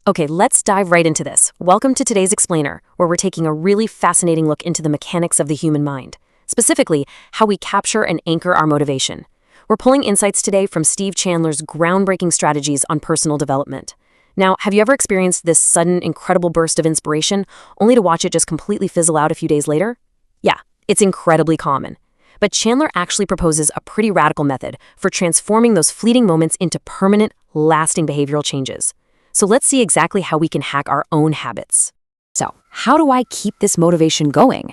Okay, let's dive right into this. Welcome to today's Explainer, where we're taking a really fascinating look into the mechanics of the human mind, specifically how we capture and anchor our motivation. We're pulling insights today from Steve Chandler's groundbreaking strategies on personal development. Now, have you ever experienced this sudden, incredible burst of inspiration, only to watch it just completely fizzle out a few days later? Yeah, it's incredibly common. But Chandler actually proposes a pretty radical method for transforming those fleeting moments into permanent, lasting behavioral changes. So let's see exactly how we can hack our own habits. So, how do I keep this motivation going?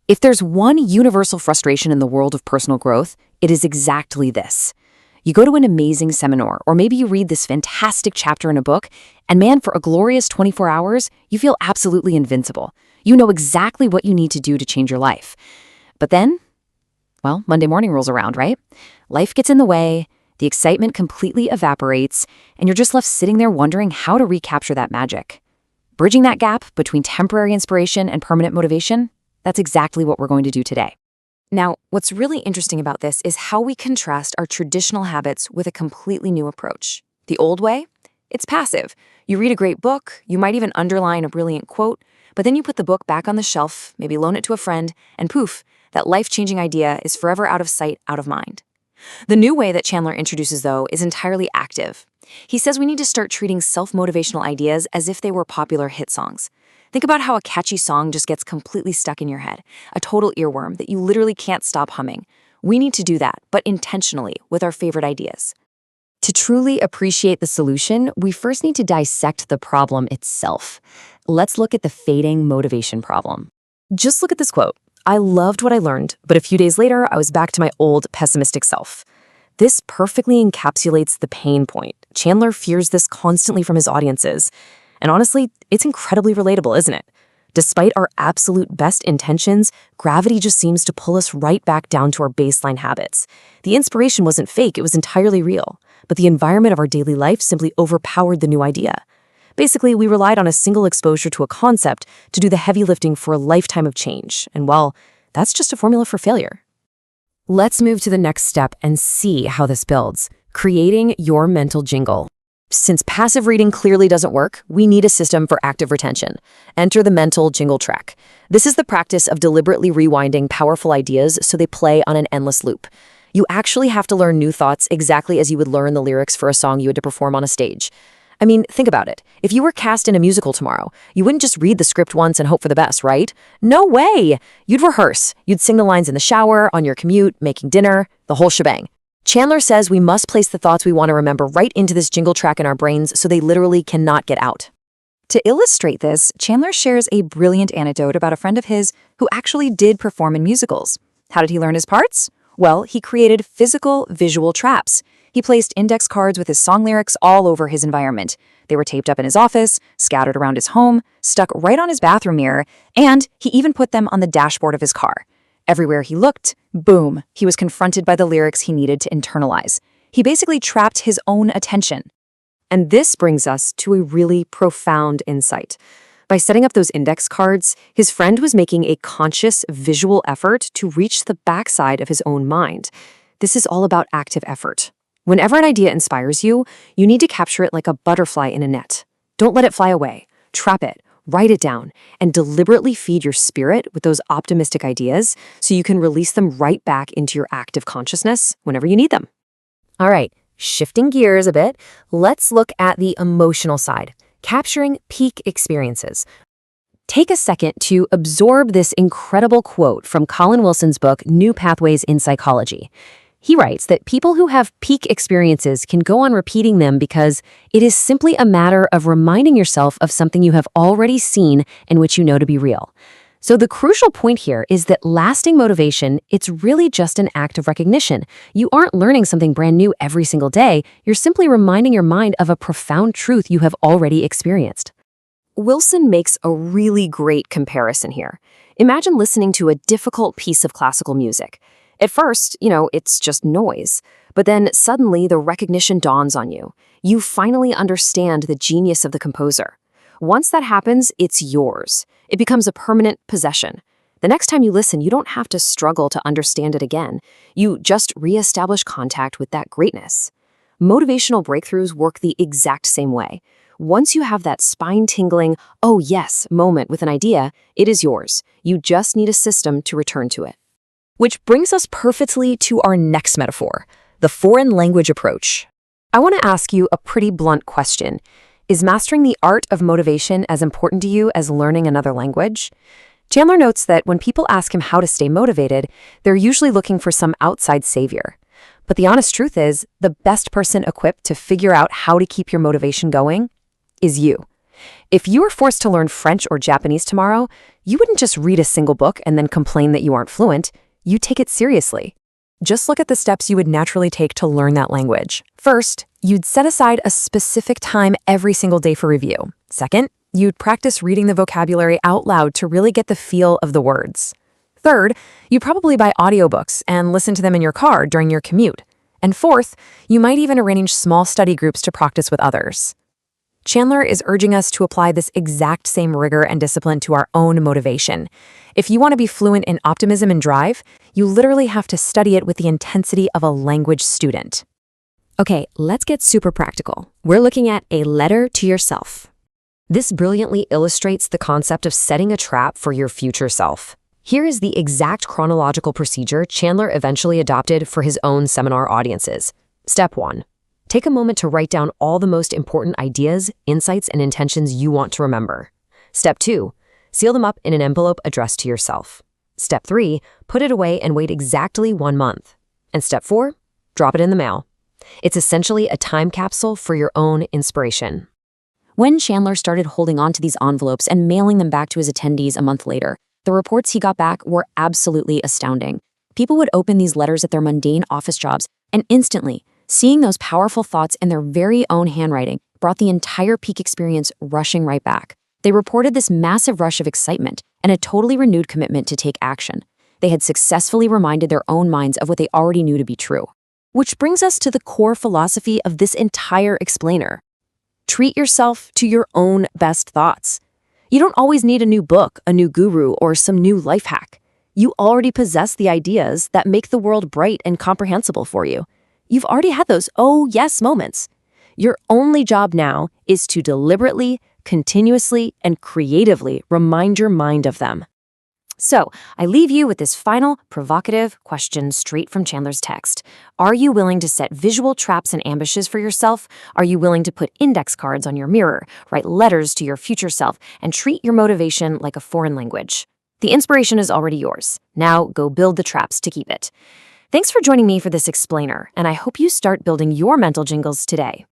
If there's one universal frustration in the world of personal growth, it is exactly this. You go to an amazing seminar, or maybe you read this fantastic chapter in a book, and man, for a glorious 24 hours, you feel absolutely invincible. You know exactly what you need to do to change your life. But then, well, Monday morning rolls around, right? Life gets in the way, the excitement completely evaporates, and you're just left sitting there wondering how to recapture that magic. Bridging that gap between temporary inspiration and permanent motivation, that's exactly what we're going to do today. Now, what's really interesting about this is how we contrast our traditional habits with a completely new approach. The old way? It's passive. You read a great book, you might even underline a brilliant quote, but then you put the book back on the shelf, maybe loan it to a friend, and poof, that life-changing idea is forever out of sight, out of mind. The new way that Chandler introduces, though, is entirely active. He says we need to start treating self-motivational ideas as if they were popular hit songs. Think about how a catchy song just gets completely stuck in your head, a total earworm that you literally can't stop humming. We need to do that, but intentionally, with our favorite ideas. To truly appreciate the solution, we first need to dissect the problem itself. Let's look at the fading motivation problem. Just look at this quote. "I loved what I learned, but a few days later, I was back to my old pessimistic self." This perfectly encapsulates the pain point. Chandler fears this constantly from his audiences. And honestly, it's incredibly relatable, isn't it? Despite our absolute best intentions, gravity just seems to pull us right back down to our baseline habits. The inspiration wasn't fake, it was entirely real. But the environment of our daily life simply overpowered the new idea. Basically, we relied on a single exposure to a concept to do the heavy lifting for a lifetime of change. And well, that's just a formula for failure. Let's move to the next step and see how this builds. Creating your mental jingle. Since passive reading clearly doesn't work, we need a system for active retention. Enter the mental jingle track. This is the practice of deliberately rewinding powerful ideas so they play on an endless loop. You actually have to learn new thoughts exactly as you would learn the lyrics for a song you had to perform on a stage. I mean, think about it. If you were cast in a musical tomorrow, you wouldn't just read the script once and hope for the best, right? No way! You'd rehearse. You'd sing the lines in the shower, on your commute, making dinner, the whole shebang. Chandler says we must place the thoughts we want to remember right into this jingle track in our brains so they literally cannot get out. To illustrate this, Chandler shares a brilliant anecdote about a friend of his who actually did perform in musicals. How did he learn his parts? Well, he created physical, visual traps. He placed index cards with his song lyrics all over his environment. They were taped up in his office, scattered around his home, stuck right on his bathroom mirror, and he even put them on the dashboard of his car. Everywhere he looked, boom, he was confronted by the lyrics he needed to internalize. He basically trapped his own attention. And this brings us to a really profound insight. By setting up those index cards, his friend was making a conscious visual effort to reach the backside of his own mind. This is all about active effort. Whenever an idea inspires you, you need to capture it like a butterfly in a net. Don't let it fly away. Trap it, write it down, and deliberately feed your spirit with those optimistic ideas so you can release them right back into your active consciousness whenever you need them. All right, shifting gears a bit, let's look at the emotional side, capturing peak experiences. Take a second to absorb this incredible quote from Colin Wilson's book, New Pathways in Psychology. He writes that people who have peak experiences can go on repeating them because it is simply a matter of reminding yourself of something you have already seen and which you know to be real. So the crucial point here is that lasting motivation, it's really just an act of recognition. You aren't learning something brand new every single day. You're simply reminding your mind of a profound truth you have already experienced. Wilson makes a really great comparison here. Imagine listening to a difficult piece of classical music. At first, it's just noise, but then suddenly the recognition dawns on you. You finally understand the genius of the composer. Once that happens, it's yours. It becomes a permanent possession. The next time you listen, you don't have to struggle to understand it again. You just reestablish contact with that greatness. Motivational breakthroughs work the exact same way. Once you have that spine-tingling, oh yes, moment with an idea, it is yours. You just need a system to return to it. Which brings us perfectly to our next metaphor, the foreign language approach. I want to ask you a pretty blunt question. Is mastering the art of motivation as important to you as learning another language? Chandler notes that when people ask him how to stay motivated, they're usually looking for some outside savior. But the honest truth is, the best person equipped to figure out how to keep your motivation going is you. If you were forced to learn French or Japanese tomorrow, you wouldn't just read a single book and then complain that you aren't fluent. You'd take it seriously. Just look at the steps you would naturally take to learn that language. First, you'd set aside a specific time every single day for review. Second, you'd practice reading the vocabulary out loud to really get the feel of the words. Third, you'd probably buy audiobooks and listen to them in your car during your commute. And fourth, you might even arrange small study groups to practice with others. Chandler is urging us to apply this exact same rigor and discipline to our own motivation. If you want to be fluent in optimism and drive, you literally have to study it with the intensity of a language student. Okay, let's get super practical. We're looking at a letter to yourself. This brilliantly illustrates the concept of setting a trap for your future self. Here is the exact chronological procedure Chandler eventually adopted for his own seminar audiences. Step 1. Take a moment to write down all the most important ideas, insights, and intentions you want to remember. Step 2. Seal them up in an envelope addressed to yourself. Step 3. Put it away and wait exactly 1 month. And Step 4. Drop it in the mail. It's essentially a time capsule for your own inspiration. When Chandler started holding on to these envelopes and mailing them back to his attendees a month later, the reports he got back were absolutely astounding. People would open these letters at their mundane office jobs, and instantly, seeing those powerful thoughts in their very own handwriting brought the entire peak experience rushing right back. They reported this massive rush of excitement and a totally renewed commitment to take action. They had successfully reminded their own minds of what they already knew to be true. Which brings us to the core philosophy of this entire explainer. Treat yourself to your own best thoughts. You don't always need a new book, a new guru, or some new life hack. You already possess the ideas that make the world bright and comprehensible for you. You've already had those oh yes moments. Your only job now is to deliberately, continuously, and creatively remind your mind of them. So, I leave you with this final, provocative question straight from Chandler's text. Are you willing to set visual traps and ambushes for yourself? Are you willing to put index cards on your mirror, write letters to your future self, and treat your motivation like a foreign language? The inspiration is already yours. Now, go build the traps to keep it. Thanks for joining me for this explainer, and I hope you start building your mental jingles today.